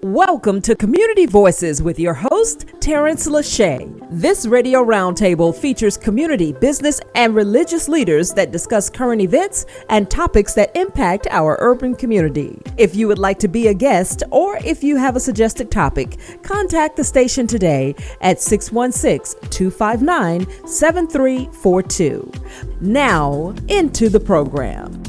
Welcome to Community Voices with your host, Tarence Lauchie. This radio roundtable features community, business, and religious leaders that discuss current events and topics that impact our urban community. If you would like to be a guest or if you have a suggested topic, contact the station today at 616-259-7342. Now, into the program.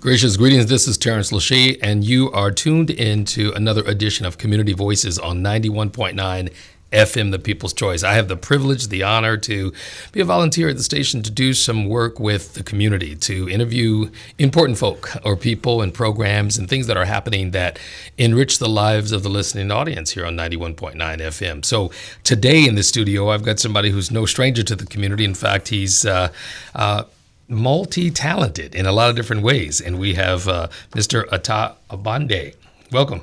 Gracious greetings, this is Tarence Lauchie, and you are tuned into another edition of Community Voices on 91.9 FM, The People's Choice. I have the privilege, the honor to be a volunteer at the station to do some work with the community, to interview important folk or people and programs and things that are happening that enrich the lives of the listening audience here on 91.9 FM. So today in the studio, I've got somebody who's no stranger to the community. In fact, he's multi-talented in a lot of different ways. And we have Mr. Attah Obande. Welcome.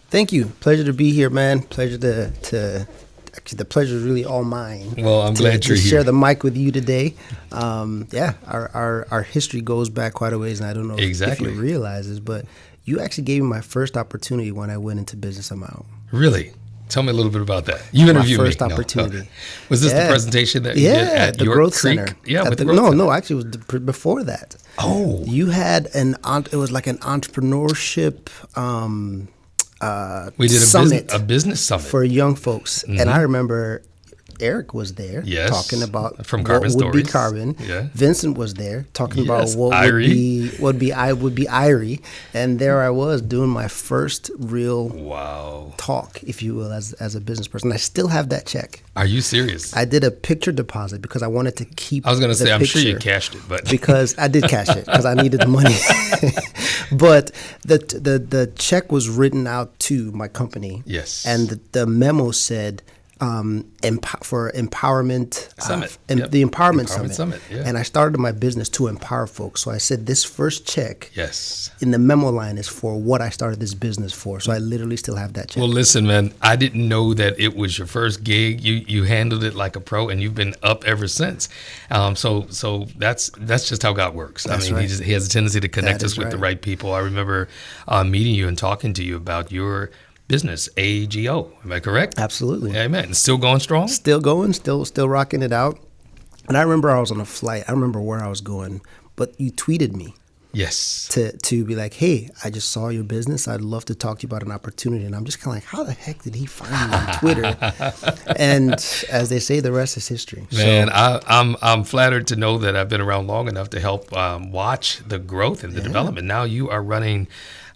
Thank you. Pleasure to be here, man. Pleasure to actually, the pleasure is really all mine. Well, I'm glad you're here. To share the mic with you today. Our history goes back quite a ways, and I don't know if you realize this, but you actually gave me my first opportunity when I went into business on my own. Really? Tell me a little bit about that. You interviewed me. My first opportunity. No. Was this the presentation that you did at the York Growth Creek? Center. Yeah, with the Growth Center. No, actually it was before that. Oh. You had it was like an entrepreneurship we did summit. A business summit. For young folks. Mm-hmm. And I remember Eric was there talking about from Carbon what would Stories. Be carbon. Yeah. Vincent was there talking about what would be Irie. And there I was doing my first real talk, if you will, as a business person. I still have that check. Are you serious? I did a picture deposit because I wanted to keep I was going to say, I'm sure you picture cashed it, but because I did cash it because I needed the money. But the check was written out to my company. Yes. And the memo said for empowerment summit, the empowerment summit. Yeah. And I started my business to empower folks. So I said this first check in the memo line is for what I started this business for. So I literally still have that check. Well, listen, man, I didn't know that it was your first gig. You handled it like a pro, and you've been up ever since. So that's just how God works. That's he has a tendency to connect us with the right people. I remember meeting you and talking to you about your business, AGO. Am I correct? Absolutely. Amen. Still going strong? Still going, still rocking it out. And I remember I was on a flight. I don't remember where I was going, but you tweeted me. Yes. To be like, hey, I just saw your business. I'd love to talk to you about an opportunity. And I'm just kind of like, how the heck did he find me on Twitter? And as they say, the rest is history. Man, I'm flattered to know that I've been around long enough to help watch the growth and the development. Now you are running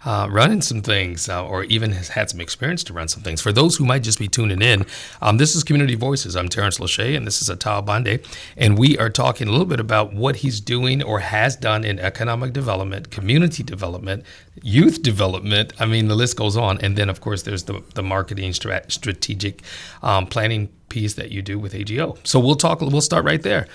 some things or even has had some experience to run some things. For those who might just be tuning in, this is Community Voices. I'm Tarence Lauchie, and this is Attah Obande, and we are talking a little bit about what he's doing or has done in economic development, community development, youth development. I mean, the list goes on. And then, of course, there's the marketing strategic planning piece that you do with AGO. So we'll start right there.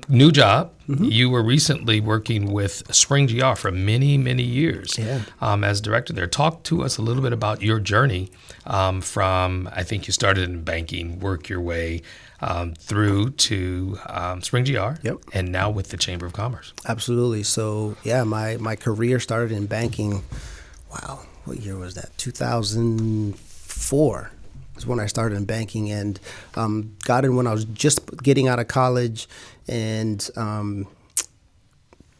New job. Mm-hmm. You were recently working with Spring GR for many, many years as director there. Talk to us a little bit about your journey from, I think you started in banking, work your way through to Spring GR, and now with the Chamber of Commerce. Absolutely. So, my career started in banking. Wow. What year was that? 2004. When I started in banking, and got in when I was just getting out of college, and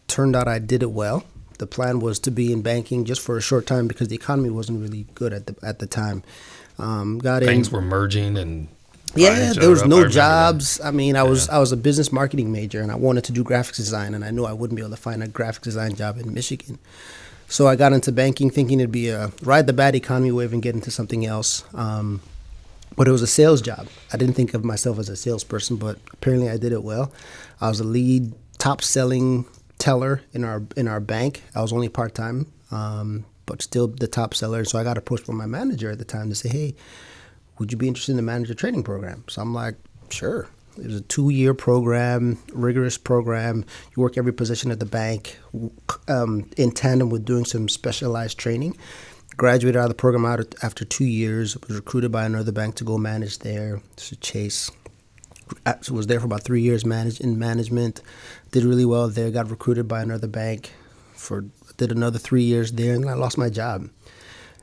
turned out I did it well. The plan was to be in banking just for a short time because the economy wasn't really good at the time. Things were merging and there was no jobs. That. I mean, I was a business marketing major, and I wanted to do graphics design, and I knew I wouldn't be able to find a graphics design job in Michigan. So I got into banking thinking it'd be a ride the bad economy wave and get into something else. But it was a sales job. I didn't think of myself as a salesperson, but apparently I did it well. I was a lead top-selling teller in our bank. I was only part-time, but still the top seller. So I got approached by my manager at the time to say, hey, would you be interested in the manager training program? So I'm like, sure. It was a 2-year program, rigorous program. You work every position at the bank in tandem with doing some specialized training. Graduated out of the program after 2 years. Was recruited by another bank to go manage there. So Chase. Was there for about 3 years in management. Did really well there. Got recruited by another bank. Did another 3 years there, and I lost my job.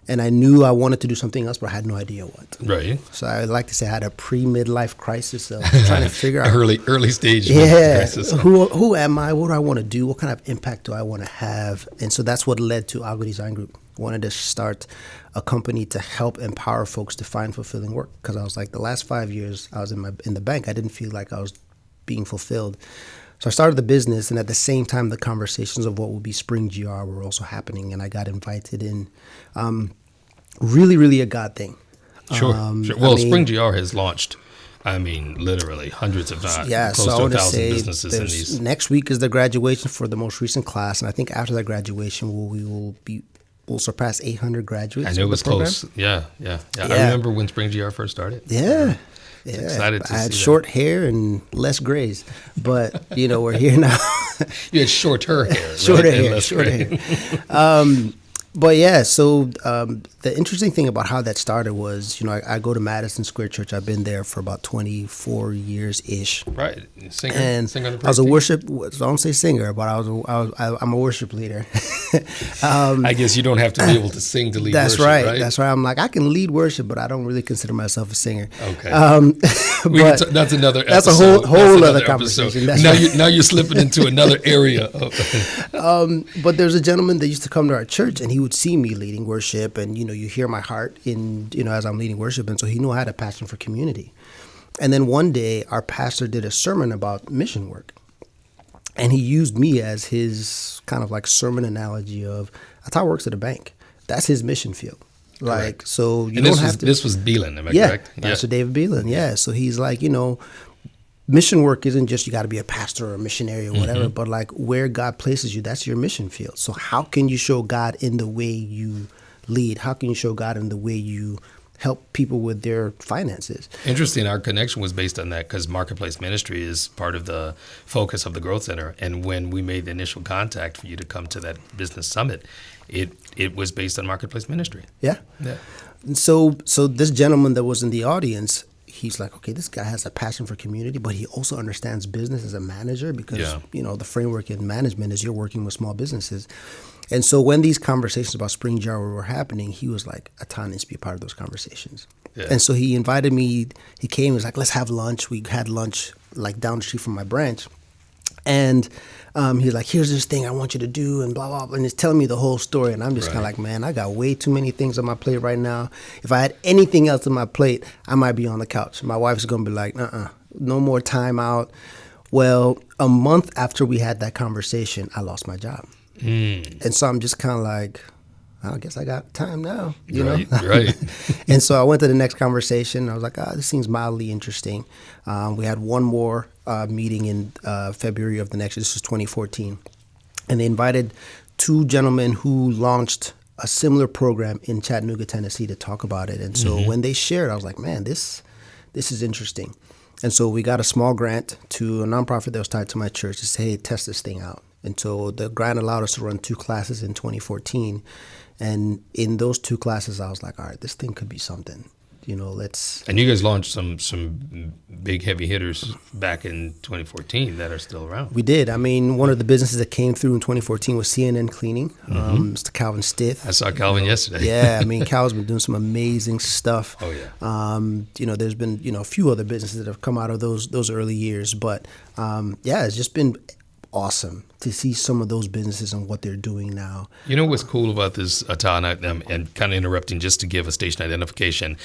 And I knew I wanted to do something else, but I had no idea what. Right. So I like to say I had a pre-midlife crisis of trying to figure out early stage crisis. Who am I? What do I want to do? What kind of impact do I want to have? And so that's what led to Agua Design Group. I wanted to start a company to help empower folks to find fulfilling work, because I was like, the last 5 years I was in the bank, I didn't feel like I was being fulfilled. So I started the business, and at the same time, the conversations of what would be Spring GR were also happening, and I got invited in. Really, really a God thing. Sure. Well, Spring GR has launched, literally hundreds of close so I to want to 1,000 say businesses in these. Next week is the graduation for the most recent class, and I think after that graduation, we'll surpass 800 graduates. I know it was close. Yeah. I remember when Spring GR first started. Yeah. Excited to I had see short hair and less grays, but we're here now. You had shorter hair. Shorter hair. But yeah, so the interesting thing about how that started was, I go to Madison Square Church. I've been there for about 24 years-ish. Right. Singer I was a worship, so I don't say singer, but I'm a worship leader. I guess you don't have to be able to sing to lead worship, right? That's right. I'm like, I can lead worship, but I don't really consider myself a singer. Okay. That's another episode. That's a whole other conversation. Now you're slipping into another area. But there's a gentleman that used to come to our church, and he would see me leading worship, and you hear my heart as I'm leading worship, and so he knew I had a passion for community. And then one day our pastor did a sermon about mission work, and he used me as his kind of like sermon analogy of Attah works at a bank. That's his mission field. Like, correct. So you don't have to. This was Beelan, am I correct? Pastor David Beelan. Yeah. So he's like, mission work isn't just you got to be a pastor or a missionary or whatever, but like where God places you, that's your mission field. So how can you show God in the way you lead? How can you show God in the way you help people with their finances? Interesting. Our connection was based on that because Marketplace Ministry is part of the focus of the Growth Center. And when we made the initial contact for you to come to that business summit, it was based on Marketplace Ministry. Yeah. And so this gentleman that was in the audience, he's like, okay, this guy has a passion for community, but he also understands business as a manager because, the framework in management is you're working with small businesses. And so when these conversations about Spring GR were happening, he was like, Attah needs to be a part of those conversations. Yeah. And so he invited me. He came, he was like, let's have lunch. We had lunch like down the street from my branch. And he's like, here's this thing I want you to do and blah, blah, blah. And he's telling me the whole story. And I'm just kind of like, man, I got way too many things on my plate right now. If I had anything else on my plate, I might be on the couch. My wife's going to be like, no more time out. Well, a month after we had that conversation, I lost my job. And so I'm just kind of like, I guess I got time now, you know? Right. And so I went to the next conversation. I was like, this seems mildly interesting. We had one more meeting in February of the next year. This was 2014. And they invited two gentlemen who launched a similar program in Chattanooga, Tennessee to talk about it. And so when they shared, I was like, man, this is interesting. And so we got a small grant to a nonprofit that was tied to my church to say, hey, test this thing out. And so the grant allowed us to run 2 classes in 2014. And in those 2 classes, I was like, all right, this thing could be something. Let's... And you guys launched some big heavy hitters back in 2014 that are still around. We did. One of the businesses that came through in 2014 was CNN Cleaning, Mr. Calvin Stith. I saw Calvin yesterday. Yeah, Calvin's been doing some amazing stuff. Oh, yeah. There's been, a few other businesses that have come out of those early years. But, it's just been awesome to see some of those businesses and what they're doing now. You know what's cool about this, Attah, and kind of interrupting just to give a station identification,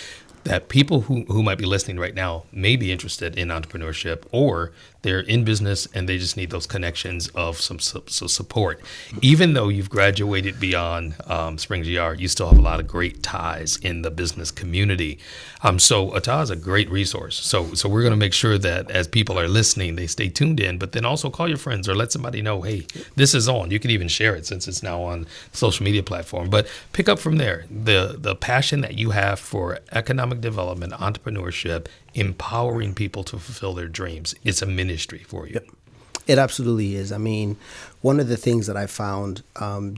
that people who might be listening right now may be interested in entrepreneurship, or they're in business and they just need those connections of some support. Even though you've graduated beyond Spring GR, you still have a lot of great ties in the business community. So Attah is a great resource. So we're going to make sure that as people are listening, they stay tuned in, but then also call your friends or let somebody know, hey, this is on. You can even share it since it's now on social media platform. But pick up from there. The passion that you have for economic development, entrepreneurship, empowering people to fulfill their dreams. It's a ministry for you. Yep. It absolutely is. One of the things that I found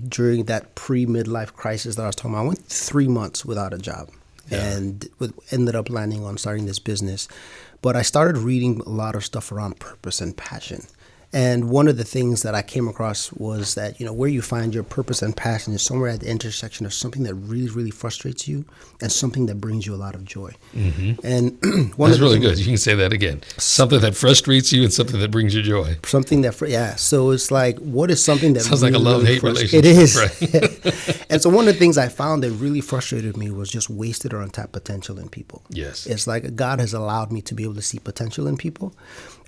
during that pre-midlife crisis that I was talking about, I went 3 months without a job and ended up landing on starting this business. But I started reading a lot of stuff around purpose and passion. And one of the things that I came across was that, where you find your purpose and passion is somewhere at the intersection of something that really, really frustrates you and something that brings you a lot of joy. Mm-hmm. And that's really good. You can say that again. Something that frustrates you and something that brings you joy. Something that, so it's like, what is something that sounds really, like a love-hate relationship? It is. Right. And so one of the things I found that really frustrated me was just wasted or untapped potential in people. Yes. It's like God has allowed me to be able to see potential in people.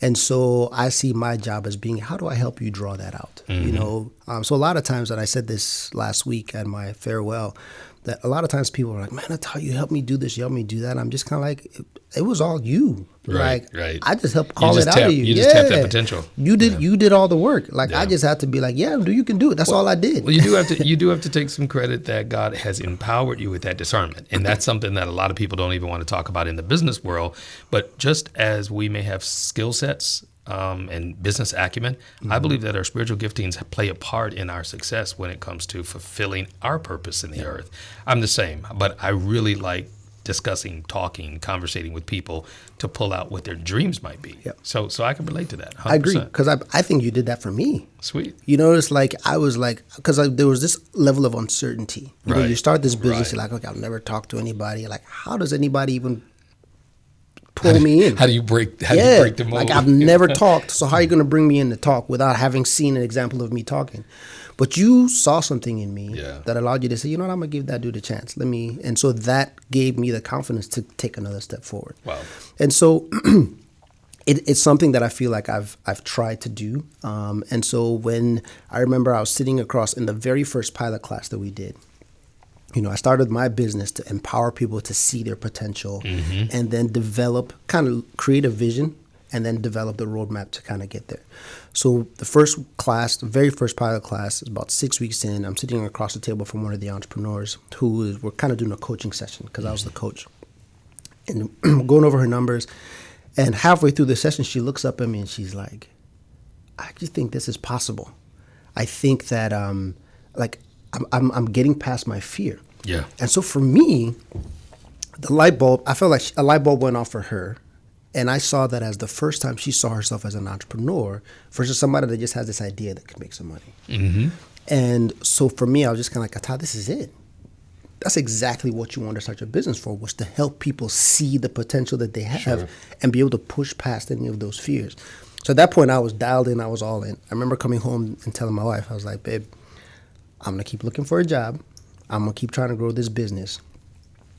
And so I see my job as being, how do I help you draw that out? Mm-hmm. So a lot of times, and I said this last week at my farewell, that a lot of times people are like, man, that's how you helped me do this, you helped me do that. And I'm just kind of like, it was all you. Right. I just helped call it out of you. You just tapped that potential. You did all the work. I just had to be like, you can do it. That's all I did. Well, you do have to take some credit that God has empowered you with that discernment. And that's something that a lot of people don't even want to talk about in the business world. But just as we may have skill sets and business acumen, mm-hmm. I believe that our spiritual giftings play a part in our success when it comes to fulfilling our purpose in the earth. I'm the same, but I really like discussing, talking, conversating with people to pull out what their dreams might be. Yep. So I can relate to that. 100%. I agree, because I think you did that for me. Sweet. It's like I was like, because there was this level of uncertainty. You start this business, you're like, okay, I'll never talk to anybody. Like, how does anybody even pull me in? How do you break the mold? Like, I've never talked, so how are you going to bring me in to talk without having seen an example of me talking? But you saw something in me that allowed you to say, I'm going to give that dude a chance. And so that gave me the confidence to take another step forward. Wow. And so it's something that I feel like I've tried to do. And so when I remember I was sitting across in the very first pilot class that we did, I started my business to empower people to see their potential mm-hmm. and then create a vision and then develop the roadmap to kind of get there. So the very first pilot class is about 6 weeks in. I'm sitting across the table from one of the entrepreneurs who were kind of doing a coaching session because I was the coach. And going over her numbers. And halfway through the session, she looks up at me and she's like, I just think this is possible. I think that I'm getting past my fear. Yeah. And so for me, I felt like a light bulb went off for her. And I saw that as the first time she saw herself as an entrepreneur versus somebody that just has this idea that can make some money. Mm-hmm. And so for me, I was just kind of like, Attah, this is it. That's exactly what you want to start your business for, was to help people see the potential that they have and be able to push past any of those fears. So at that point, I was dialed in. I was all in. I remember coming home and telling my wife, I was like, babe, I'm going to keep looking for a job. I'm going to keep trying to grow this business.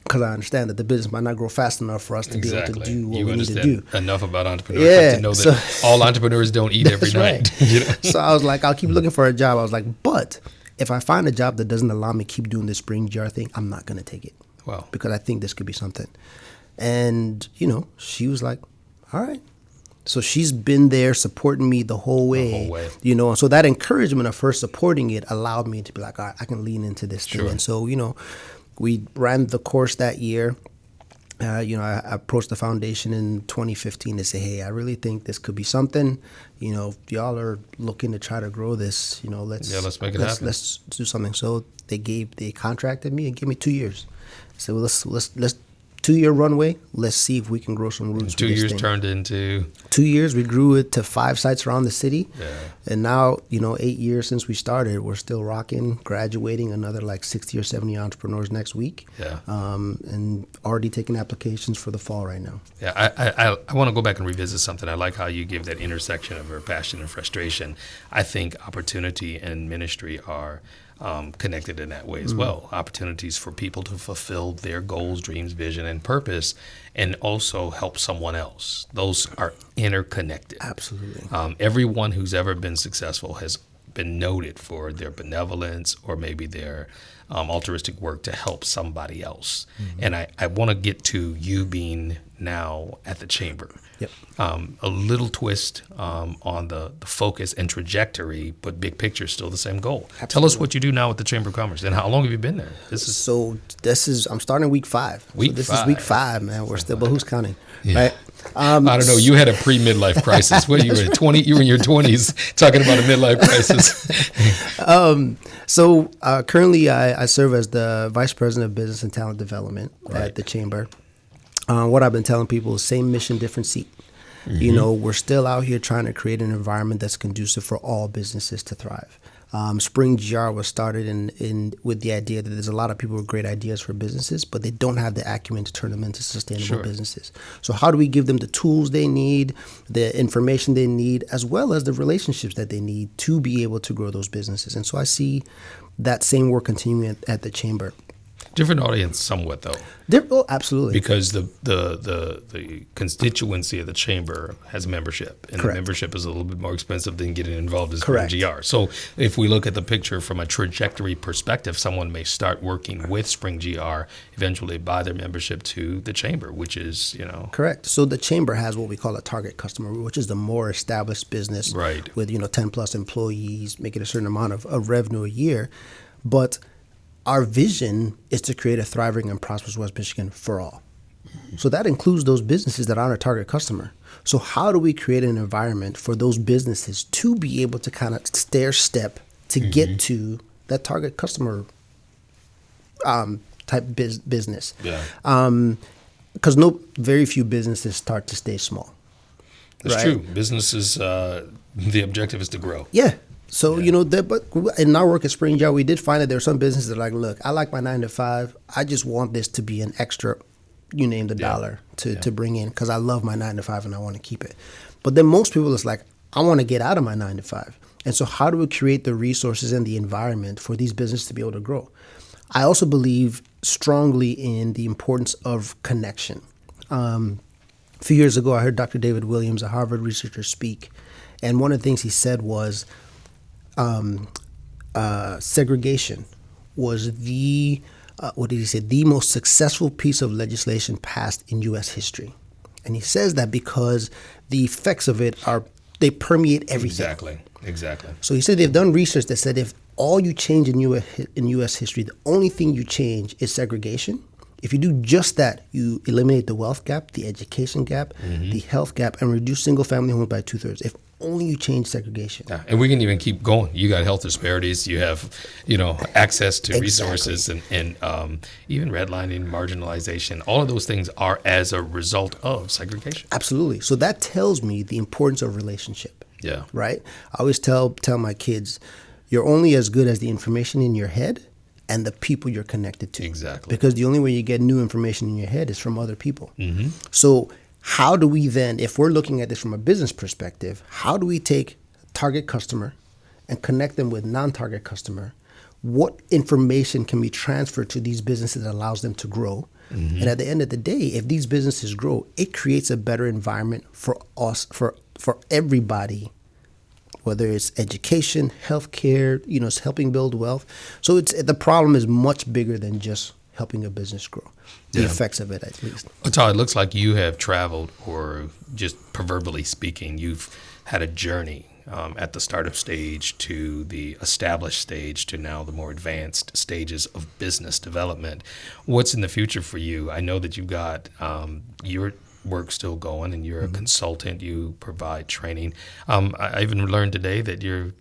Because I understand that the business might not grow fast enough for us to be able to do what we need to do. Enough about entrepreneurship to know that all entrepreneurs don't eat every night. Right. So I was like, I'll keep looking for a job. I was like, but if I find a job that doesn't allow me to keep doing this spring jar thing, I'm not going to take it. Wow. Because I think this could be something. And, she was like, all right. So she's been there supporting me the whole way. And so that encouragement of her supporting it allowed me to be like, all right, I can lean into this thing. And so, we ran the course that year. I approached the foundation in 2015 to say, hey, I really think this could be something. If y'all are looking to try to grow this, let's make it happen. Let's do something. So they contracted me and gave me 2 years. So let's 2-year runway. Let's see if we can grow some roots. 2 years turned into 2 years. We grew it to 5 sites around the city. Yeah. And now, 8 years since we started, we're still rocking, graduating another like 60 or 70 entrepreneurs next week. Yeah. And already taking applications for the fall right now. Yeah. I want to go back and revisit something. I like how you give that intersection of her passion and frustration. I think opportunity and ministry are connected in that way as well. Opportunities for people to fulfill their goals, dreams, vision, and purpose, and also help someone else. Those are interconnected. Absolutely. Everyone who's ever been successful has been noted for their benevolence or maybe their altruistic work to help somebody else. Mm-hmm. And I want to get to you being now at the Chamber. Yep. A little twist on the focus and trajectory, but big picture is still the same goal. Absolutely. Tell us what you do now with the Chamber of Commerce and how long have you been there? I'm starting week 5. This is week 5, man. We're still, but who's counting? Yeah. Right? I don't know. You had a pre-midlife crisis. What, you were 20? You were in your 20s talking about a midlife crisis. Currently I serve as the Vice President of Business and Talent Development at the Chamber. What I've been telling people is same mission, different seat. You know, we're still out here trying to create an environment that's conducive for all businesses to thrive. Spring GR was started in with the idea that there's a lot of people with great ideas for businesses, but they don't have the acumen to turn them into sustainable businesses. So how do we give them the tools they need, the information they need, as well as the relationships that they need to be able to grow those businesses? And so I see that same work continuing at the chamber. Different audience somewhat, though. Oh, absolutely. Because the constituency of the chamber has membership, and the membership is a little bit more expensive than getting involved in Spring GR. So if we look at the picture from a trajectory perspective, someone may start working with Spring GR, eventually buy their membership to the chamber, which is, you know. Correct. So the chamber has what we call a target customer, which is the more established business with, 10 plus employees, making a certain amount of revenue a year. But our vision is to create a thriving and prosperous West Michigan for all. So that includes those businesses that aren't a target customer. So how do we create an environment for those businesses to be able to kind of stair step to get to that target customer type business? Because very few businesses start to stay small. That's true. Businesses, the objective is to grow. Yeah. So, but in our work at Spring GR, we did find that there are some businesses that are like, look, I like my 9 to 5. I just want this to be an extra, you name the dollar to bring in because I love my 9 to 5 and I want to keep it. But then most people, it's like, I want to get out of my 9 to 5. And so how do we create the resources and the environment for these businesses to be able to grow? I also believe strongly in the importance of connection. A few years ago, I heard Dr. David Williams, a Harvard researcher, speak. And one of the things he said was, segregation was the most successful piece of legislation passed in U.S. history. And he says that because the effects of it they permeate everything. Exactly. So he said they've done research that said if all you change in U.S. history, the only thing you change is segregation. If you do just that, you eliminate the wealth gap, the education gap, the health gap, and reduce single-family homes by 2/3. If only you change segregation. Yeah, and we can even keep going. You got health disparities. You have, access to resources and even redlining, marginalization. All of those things are as a result of segregation. Absolutely. So that tells me the importance of relationship. Yeah. Right? I always tell my kids, you're only as good as the information in your head and the people you're connected to. Exactly. Because the only way you get new information in your head is from other people. So how do we then, if we're looking at this from a business perspective, how do we take target customer and connect them with non-target customer? What information can be transferred to these businesses that allows them to grow? And at the end of the day, if these businesses grow, it creates a better environment for us, for everybody, whether it's education, healthcare, it's helping build wealth. So the problem is much bigger than just helping a business grow. The effects of it, at least. Attah, it looks like you have traveled, or just proverbially speaking, you've had a journey at the startup stage to the established stage to now the more advanced stages of business development. What's in the future for you? I know that you've got your work still going, and you're a consultant. You provide training. I even learned today that you're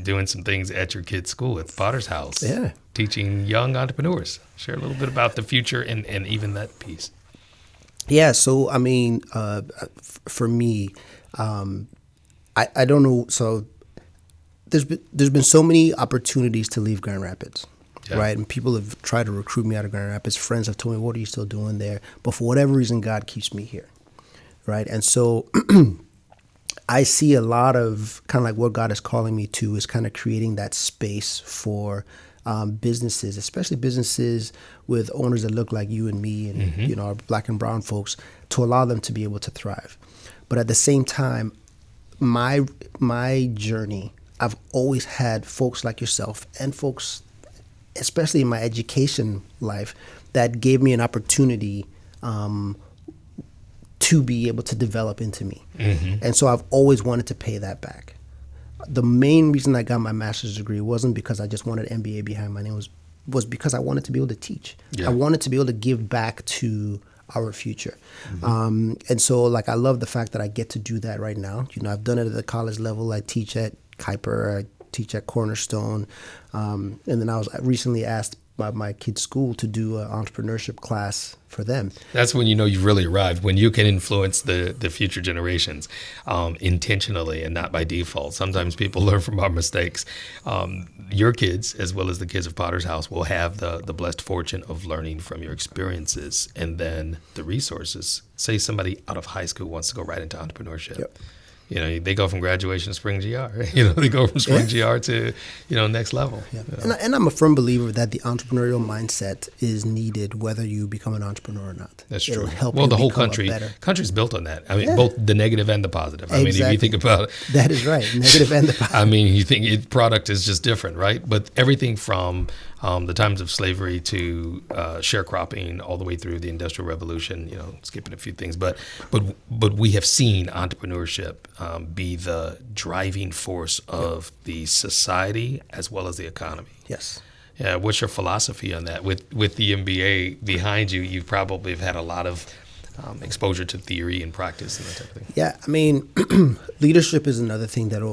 doing some things at your kids' school at Potter's House. Yeah. Teaching young entrepreneurs. Share a little bit about the future and even that piece. Yeah, so for me, I don't know. So there's been so many opportunities to leave Grand Rapids, right? And people have tried to recruit me out of Grand Rapids. Friends have told me, "What are you still doing there?" But for whatever reason, God keeps me here, right? And so I see a lot of kind of like what God is calling me to is kind of creating that space for businesses, especially businesses with owners that look like you and me and our Black and brown folks, to allow them to be able to thrive. But at the same time, my journey, I've always had folks like yourself and folks, especially in my education life, that gave me an opportunity to be able to develop into me. And so I've always wanted to pay that back. The main reason I got my master's degree wasn't because I just wanted an MBA behind my name, was because I wanted to be able to teach. I wanted to be able to give back to our future. And so I love the fact that I get to do that right now. I've done it at the college level. I teach at Kuiper, I teach at Cornerstone. And then I was recently asked my kids' school to do an entrepreneurship class for them. That's when you know you've really arrived, when you can influence the future generations intentionally and not by default. Sometimes people learn from our mistakes. Your kids, as well as the kids of Potter's House, will have the blessed fortune of learning from your experiences and then the resources. Say somebody out of high school wants to go right into entrepreneurship. Yep. You know, they go from graduation to spring GR. You know, they go from spring GR to, next level. Yeah. You know? And I'm a firm believer that the entrepreneurial mindset is needed whether you become an entrepreneur or not. That's true. It'll help well, you the whole become country's built on that. I mean, both the negative and the positive. I mean, if you think about it. That is right. Negative and the positive. I mean, you think product is just different, right? But everything from the times of slavery to sharecropping all the way through the Industrial Revolution, skipping a few things. But we have seen entrepreneurship be the driving force of the society as well as the economy. Yes. Yeah. What's your philosophy on that? With the MBA behind you, you probably have had a lot of exposure to theory and practice and that type of thing. Yeah. I mean, leadership is another thing that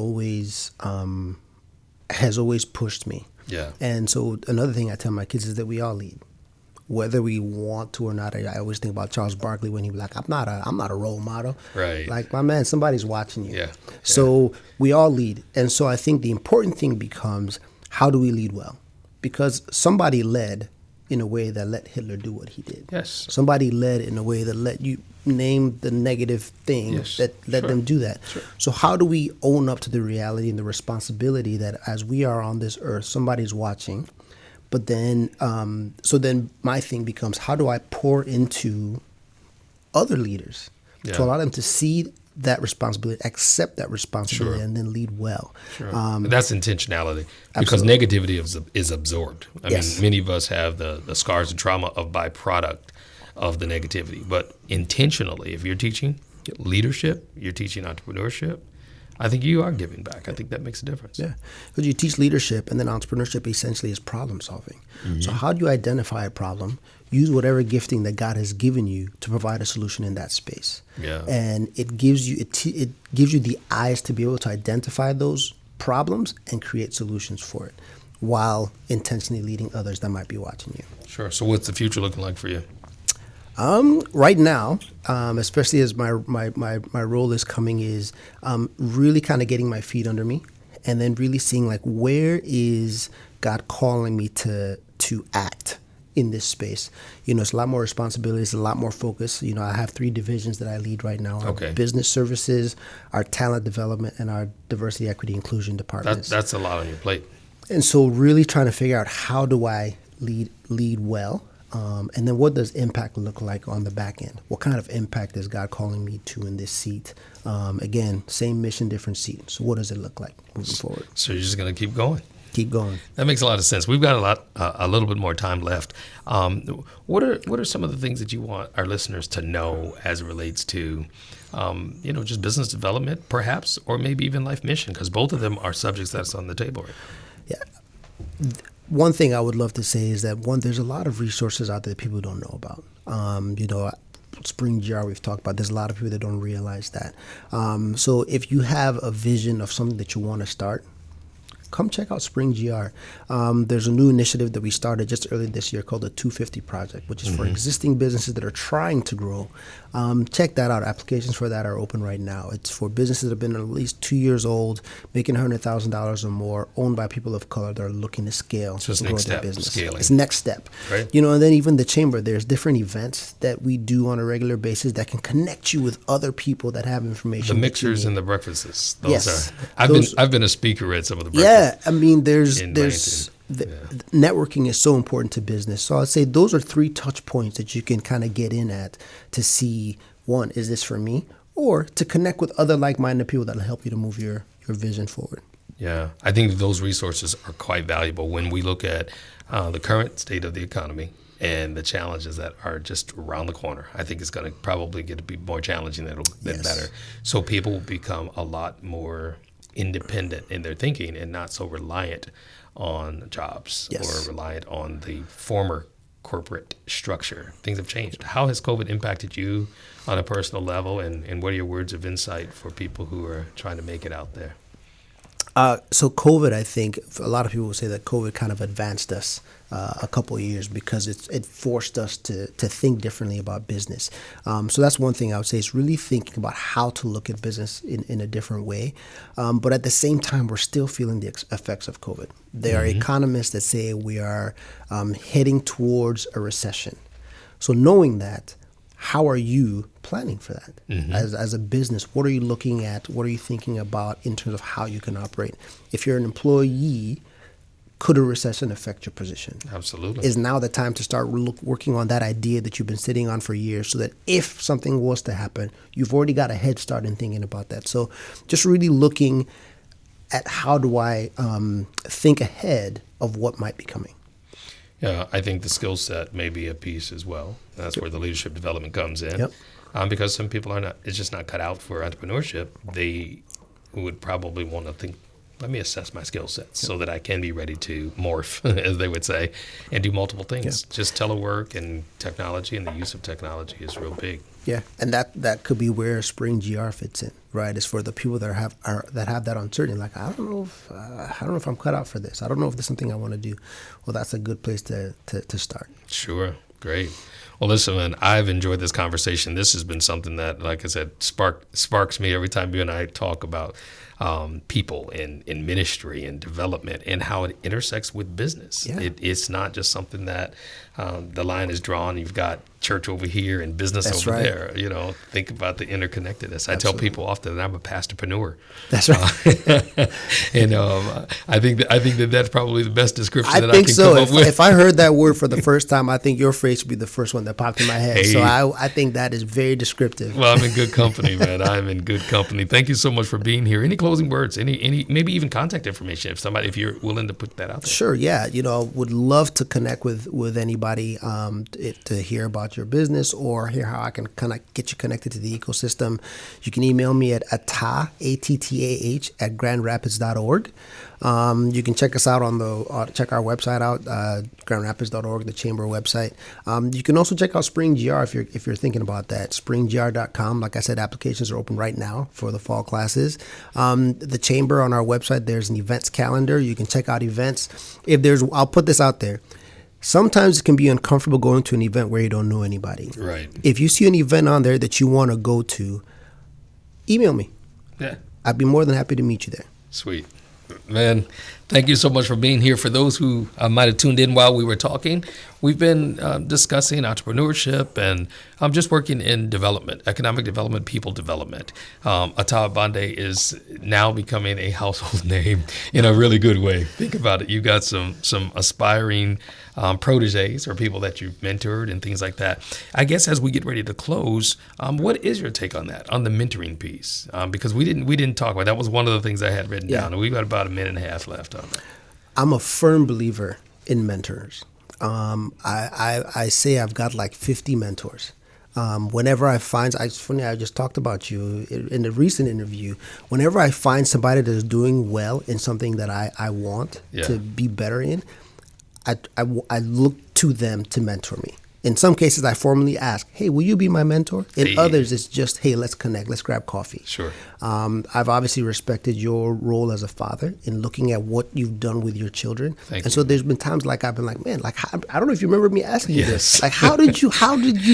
has always pushed me. Yeah. And so another thing I tell my kids is that we all lead, whether we want to or not. I always think about Charles Barkley when he was like, I'm not a role model. Right. Like, my man, somebody's watching you. Yeah. So we all lead. And so I think the important thing becomes, how do we lead well? Because somebody led in a way that let Hitler do what he did. Yes. Somebody led in a way that let you name the negative thing that let them do that. Sure. So how do we own up to the reality and the responsibility that as we are on this earth, somebody's watching? But then, so then my thing becomes, how do I pour into other leaders to allow them to see that responsibility, accept that responsibility, and then lead well? Sure. That's intentionality, because absolutely. Negativity is absorbed. I mean, many of us have the scars and trauma of byproduct of the negativity. But intentionally, if you're teaching leadership, you're teaching entrepreneurship, I think you are giving back. I think that makes a difference. Yeah, because you teach leadership, and then entrepreneurship essentially is problem solving. Mm-hmm. So how do you identify a problem, use whatever gifting that God has given you to provide a solution in that space? Yeah. And it gives you the eyes to be able to identify those problems and create solutions for it, while intentionally leading others that might be watching you. Sure. So what's the future looking like for you? Right now, especially as my role is coming, is really kind of getting my feet under me, and then really seeing, like, where is God calling me to act in this space. It's a lot more responsibility, it's a lot more focus. I have 3 divisions that I lead right now: our business services, our talent development, and our diversity, equity, inclusion departments. That's a lot on your plate. And so really trying to figure out, how do I lead well? And then what does impact look like on the back end? What kind of impact is God calling me to in this seat? Again, same mission, different seat. So what does it look like moving forward? So you're just going to keep going? Keep going. That makes a lot of sense. We've got a little bit more time left. What are some of the things that you want our listeners to know as it relates to, just business development, perhaps, or maybe even life mission? Because both of them are subjects that's on the table right now. Yeah. One thing I would love to say is that, there's a lot of resources out there that people don't know about. Spring GR we've talked about. There's a lot of people that don't realize that. So if you have a vision of something that you want to start, come check out Spring GR. There's a new initiative that we started just earlier this year called the 250 Project, which is for existing businesses that are trying to grow. Check that out. Applications for that are open right now. It's for businesses that have been at least 2 years old, making $100,000 or more, owned by people of color that are looking to scale and grow their business. Scaling. It's next step. Right. And then even the chamber, there's different events that we do on a regular basis that can connect you with other people that have information. The mixers and the breakfasts. Those yes. are. I've been a speaker at some of the breakfasts. Yeah, I mean, networking is so important to business. So I'd say those are 3 touch points that you can kind of get in at to see, one, is this for me? Or to connect with other like-minded people that'll help you to move your vision forward. Yeah, I think those resources are quite valuable when we look at the current state of the economy and the challenges that are just around the corner. I think it's going to probably get to be more challenging than better. So people will become a lot more independent in their thinking and not so reliant on jobs or reliant on the former corporate structure. Things have changed. How has COVID impacted you on a personal level, and what are your words of insight for people who are trying to make it out there? So COVID, I think a lot of people will say that COVID kind of advanced us a couple of years because it forced us to think differently about business. So that's one thing I would say is really thinking about how to look at business in a different way. But at the same time, we're still feeling the effects of COVID. There are economists that say we are heading towards a recession. So knowing that, how are you planning for that as a business? What are you looking at? What are you thinking about in terms of how you can operate? If you're an employee, could a recession affect your position? Absolutely. Is now the time to start working on that idea that you've been sitting on for years so that if something was to happen, you've already got a head start in thinking about that. So just really looking at how do I think ahead of what might be coming. Yeah, I think the skill set may be a piece as well. That's where the leadership development comes in. Yep. Because some people it's just not cut out for entrepreneurship. They would probably want to think, let me assess my skill sets so that I can be ready to morph, as they would say, and do multiple things. Just telework and technology and the use of technology is real big. Yeah, and that could be where Spring GR fits in, right? It's for the people that have that uncertainty. Like, I don't know if I'm cut out for this. I don't know if this is something I want to do. Well, that's a good place to start. Sure, great. Well, listen, man, I've enjoyed this conversation. This has been something that, like I said, sparks me every time you and I talk about people in ministry and development and how it intersects with business. Yeah. It's not just something that the line is drawn. You've got church over here and business That's over right. there. You know, think about the interconnectedness. I tell people often that I'm a pastorpreneur. That's right. And I think that's probably the best description that I think can so. come up with. If I heard that word for the first time, I think your phrase would be the first one that popped in my head. Hey. So I think that is very descriptive. Well, I'm in good company, man. I'm in good company. Thank you so much for being here. Any closing words? Any maybe even contact information if you're willing to put that out there. Sure. Yeah. Would love to connect with anybody to hear about your business or hear how I can kind of get you connected to the ecosystem. You can email me at Attah, ATTAH @grandrapids.org. You can check us out check our website out, grandrapids.org, the chamber website. You can also check out Spring GR if you're thinking about that. springgr.com. Like I said, applications are open right now for the fall classes. The chamber on our website, there's an events calendar. You can check out events. I'll put this out there. Sometimes it can be uncomfortable going to an event where you don't know anybody. Right. If you see an event on there that you want to go to, email me. Yeah. I'd be more than happy to meet you there. Sweet. Man, thank you so much for being here. For those who might have tuned in while we were talking, we've been discussing entrepreneurship and just working in development, economic development, people development. Attah Obande is now becoming a household name in a really good way. Think about it. You got some aspiring proteges or people that you've mentored and things like that. I guess as we get ready to close, what is your take on that, on the mentoring piece? Because we didn't talk about that. Was one of the things I had written down, and we've got about a minute and a half left on that. I'm a firm believer in mentors. I say I've got like 50 mentors. Whenever I find, it's funny, I just talked about you in the recent interview. Whenever I find somebody that is doing well in something that I want to be better in, I look to them to mentor me. In some cases, I formally ask, hey, will you be my mentor? In others, it's just, hey, let's connect, let's grab coffee. Sure. I've obviously respected your role as a father in looking at what you've done with your children. Thank you. So there's been times like I've been like, man, like I don't know if you remember me asking you this. Like, how did you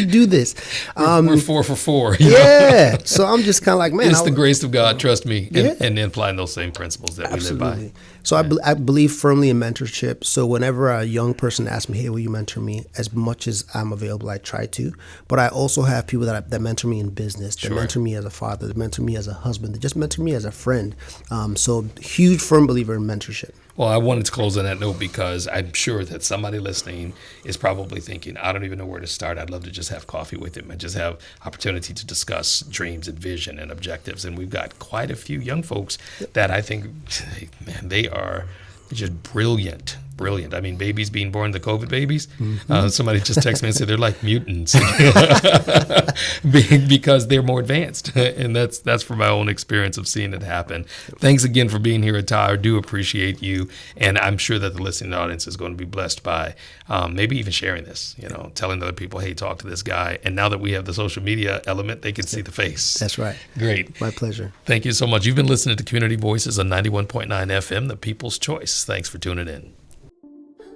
do this? We're 4 for 4. Yeah. So I'm just kind of like, man. It's the grace of God, trust me, and applying those same principles that we live by. So I believe firmly in mentorship. So whenever a young person asks me, hey, will you mentor me? As much as I'm available, I try to. But I also have people that mentor me in business, that mentor me as a father, that mentor me as a husband, that just mentor me as a friend. So huge, firm believer in mentorship. Well, I wanted to close on that note because I'm sure that somebody listening is probably thinking, I don't even know where to start. I'd love to just have coffee with him and just have opportunity to discuss dreams and vision and objectives. And we've got quite a few young folks that I think, man, they are just brilliant brilliant. I mean, babies being born, the COVID babies, somebody just texted me and said they're like mutants because they're more advanced. And that's from my own experience of seeing it happen. Thanks again for being here, Attah. I do appreciate you. And I'm sure that the listening audience is going to be blessed by maybe even sharing this, telling other people, hey, talk to this guy. And now that we have the social media element, they can see the face. That's right. Great. My pleasure. Thank you so much. You've been listening to Community Voices on 91.9 FM, the People's Choice. Thanks for tuning in.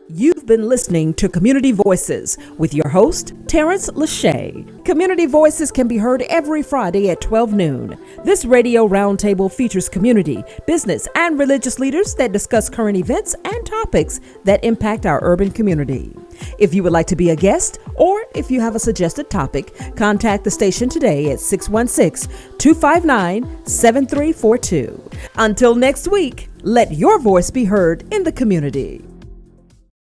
You've been listening to Community Voices with your host, Tarence Lauchie. Community Voices can be heard every Friday at 12 noon. This radio roundtable features community, business, and religious leaders that discuss current events and topics that impact our urban community. If you would like to be a guest, or if you have a suggested topic, contact the station today at 616-259-7342. Until next week, let your voice be heard in the community.